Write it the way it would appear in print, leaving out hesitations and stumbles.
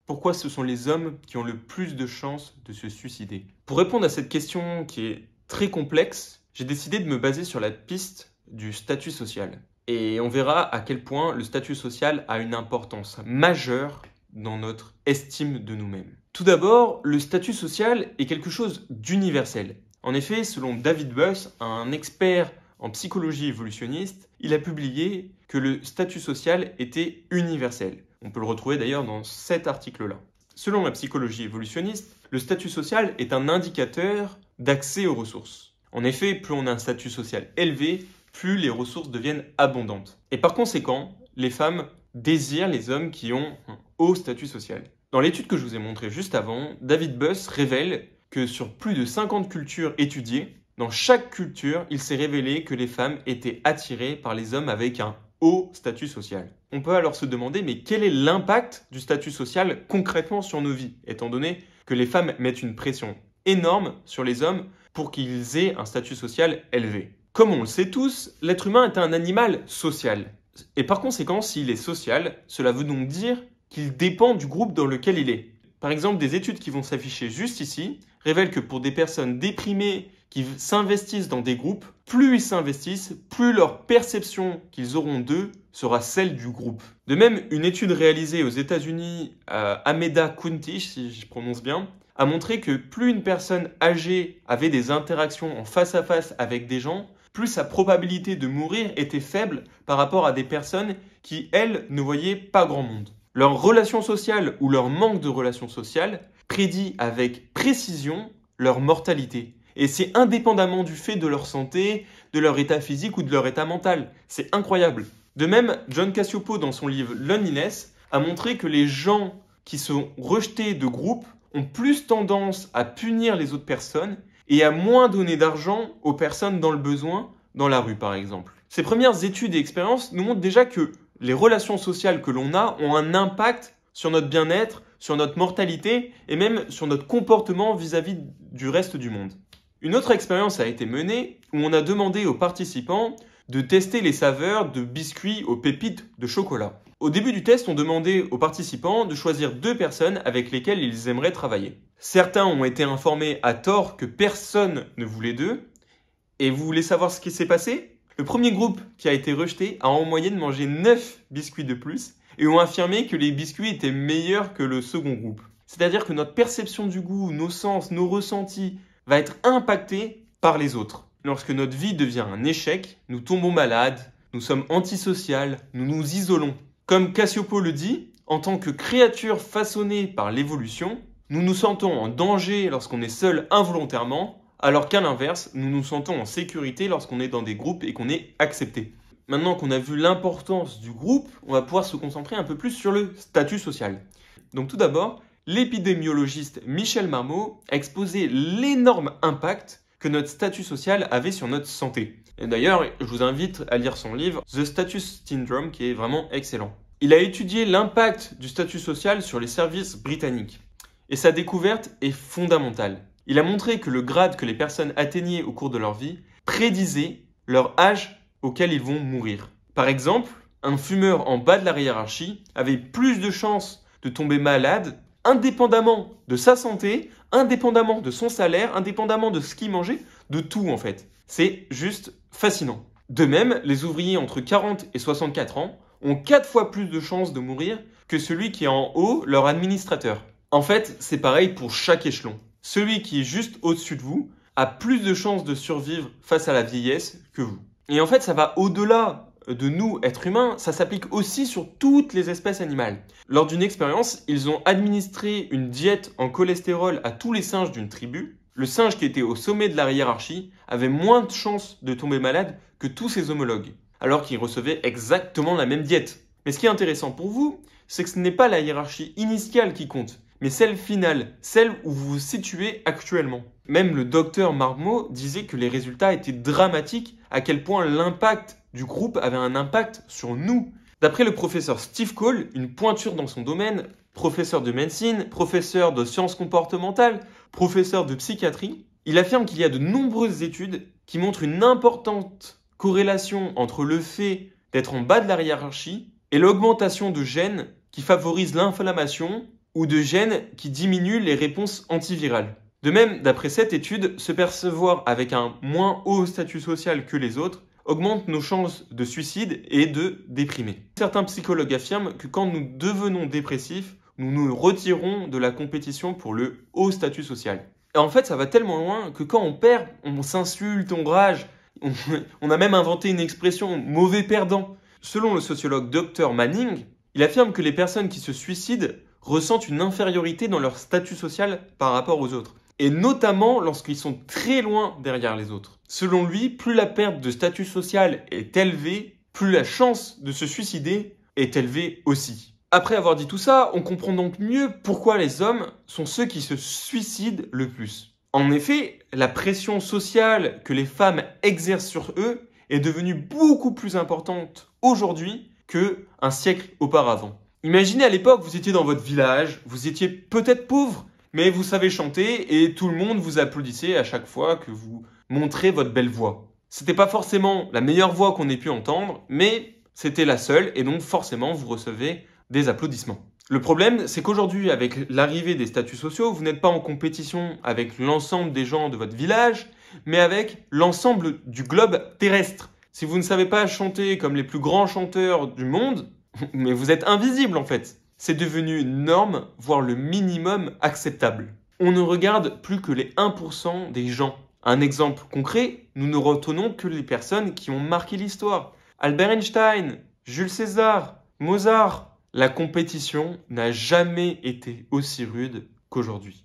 pourquoi ce sont les hommes qui ont le plus de chances de se suicider? Pour répondre à cette question qui est très complexe, j'ai décidé de me baser sur la piste du statut social. Et on verra à quel point le statut social a une importance majeure dans notre estime de nous-mêmes. Tout d'abord, le statut social est quelque chose d'universel. En effet, selon David Buss, un expert en psychologie évolutionniste, il a publié que le statut social était universel. On peut le retrouver d'ailleurs dans cet article-là. Selon la psychologie évolutionniste, le statut social est un indicateur d'accès aux ressources. En effet, plus on a un statut social élevé, plus les ressources deviennent abondantes. Et par conséquent, les femmes désirent les hommes qui ont un haut statut social. Dans l'étude que je vous ai montrée juste avant, David Buss révèle que sur plus de 50 cultures étudiées, dans chaque culture, il s'est révélé que les femmes étaient attirées par les hommes avec un haut statut social. On peut alors se demander, mais quel est l'impact du statut social concrètement sur nos vies, étant donné que les femmes mettent une pression énorme sur les hommes pour qu'ils aient un statut social élevé. Comme on le sait tous, l'être humain est un animal social. Et par conséquent, s'il est social, cela veut donc dire qu'il dépend du groupe dans lequel il est. Par exemple, des études qui vont s'afficher juste ici révèlent que pour des personnes déprimées qui s'investissent dans des groupes, plus ils s'investissent, plus leur perception qu'ils auront d'eux sera celle du groupe. De même, une étude réalisée aux États-Unis à Ameda County, si je prononce bien, a montré que plus une personne âgée avait des interactions en face à face avec des gens, plus sa probabilité de mourir était faible par rapport à des personnes qui, elles, ne voyaient pas grand monde. Leur relation sociale ou leur manque de relation sociale prédit avec précision leur mortalité. Et c'est indépendamment du fait de leur santé, de leur état physique ou de leur état mental. C'est incroyable. De même, John Cacioppo, dans son livre Loneliness, a montré que les gens qui sont rejetés de groupe ont plus tendance à punir les autres personnes et à moins donner d'argent aux personnes dans le besoin, dans la rue par exemple. Ces premières études et expériences nous montrent déjà que les relations sociales que l'on a ont un impact sur notre bien-être, sur notre mortalité et même sur notre comportement vis-à-vis du reste du monde. Une autre expérience a été menée où on a demandé aux participants de tester les saveurs de biscuits aux pépites de chocolat. Au début du test, on demandait aux participants de choisir 2 personnes avec lesquelles ils aimeraient travailler. Certains ont été informés à tort que personne ne voulait d'eux. Et vous voulez savoir ce qui s'est passé? Le premier groupe qui a été rejeté a en moyenne mangé 9 biscuits de plus et ont affirmé que les biscuits étaient meilleurs que le second groupe. C'est-à-dire que notre perception du goût, nos sens, nos ressentis va être impacté par les autres. Lorsque notre vie devient un échec, nous tombons malades, nous sommes antisociales, nous nous isolons. Comme Cacioppo le dit, en tant que créatures façonnées par l'évolution, nous nous sentons en danger lorsqu'on est seul involontairement, alors qu'à l'inverse, nous nous sentons en sécurité lorsqu'on est dans des groupes et qu'on est accepté. Maintenant qu'on a vu l'importance du groupe, on va pouvoir se concentrer un peu plus sur le statut social. Donc tout d'abord, l'épidémiologiste Michel Marmot a exposé l'énorme impact que notre statut social avait sur notre santé. Et d'ailleurs, je vous invite à lire son livre The Status Syndrome, qui est vraiment excellent. Il a étudié l'impact du statut social sur les services britanniques. Et sa découverte est fondamentale. Il a montré que le grade que les personnes atteignaient au cours de leur vie prédisait leur âge auquel ils vont mourir. Par exemple, un fumeur en bas de la hiérarchie avait plus de chances de tomber malade indépendamment de sa santé, indépendamment de son salaire, indépendamment de ce qu'il mangeait, de tout en fait. C'est juste fascinant. De même, les ouvriers entre 40 et 64 ans ont 4 fois plus de chances de mourir que celui qui est en haut, leur administrateur. En fait, c'est pareil pour chaque échelon. Celui qui est juste au-dessus de vous a plus de chances de survivre face à la vieillesse que vous. Et en fait, ça va au-delà de nous, êtres humains, ça s'applique aussi sur toutes les espèces animales. Lors d'une expérience, ils ont administré une diète en cholestérol à tous les singes d'une tribu. Le singe qui était au sommet de la hiérarchie avait moins de chances de tomber malade que tous ses homologues, alors qu'il recevait exactement la même diète. Mais ce qui est intéressant pour vous, c'est que ce n'est pas la hiérarchie initiale qui compte, mais celle finale, celle où vous vous situez actuellement. Même le docteur Marmot disait que les résultats étaient dramatiques, à quel point l'impact du groupe avait un impact sur nous. D'après le professeur Steve Cole, une pointure dans son domaine, professeur de médecine, professeur de sciences comportementales, professeur de psychiatrie, il affirme qu'il y a de nombreuses études qui montrent une importante corrélation entre le fait d'être en bas de la hiérarchie et l'augmentation de gènes qui favorisent l'inflammation ou de gènes qui diminuent les réponses antivirales. De même, d'après cette étude, se percevoir avec un moins haut statut social que les autres augmente nos chances de suicide et de déprimer. Certains psychologues affirment que quand nous devenons dépressifs, nous nous retirons de la compétition pour le haut statut social. Et en fait, ça va tellement loin que quand on perd, on s'insulte, on rage. On a même inventé une expression « mauvais perdant ». Selon le sociologue Dr Manning, il affirme que les personnes qui se suicident ressentent une infériorité dans leur statut social par rapport aux autres, et notamment lorsqu'ils sont très loin derrière les autres. Selon lui, plus la perte de statut social est élevée, plus la chance de se suicider est élevée aussi. Après avoir dit tout ça, on comprend donc mieux pourquoi les hommes sont ceux qui se suicident le plus. En effet, la pression sociale que les femmes exercent sur eux est devenue beaucoup plus importante aujourd'hui qu'un siècle auparavant. Imaginez à l'époque, vous étiez dans votre village, vous étiez peut-être pauvre, mais vous savez chanter et tout le monde vous applaudissait à chaque fois que vous montrez votre belle voix. C'était pas forcément la meilleure voix qu'on ait pu entendre, mais c'était la seule et donc forcément vous recevez des applaudissements. Le problème, c'est qu'aujourd'hui, avec l'arrivée des statuts sociaux, vous n'êtes pas en compétition avec l'ensemble des gens de votre village, mais avec l'ensemble du globe terrestre. Si vous ne savez pas chanter comme les plus grands chanteurs du monde, mais vous êtes invisible en fait. C'est devenu une norme, voire le minimum acceptable. On ne regarde plus que les 1% des gens. Un exemple concret, nous ne retenons que les personnes qui ont marqué l'histoire. Albert Einstein, Jules César, Mozart. La compétition n'a jamais été aussi rude qu'aujourd'hui.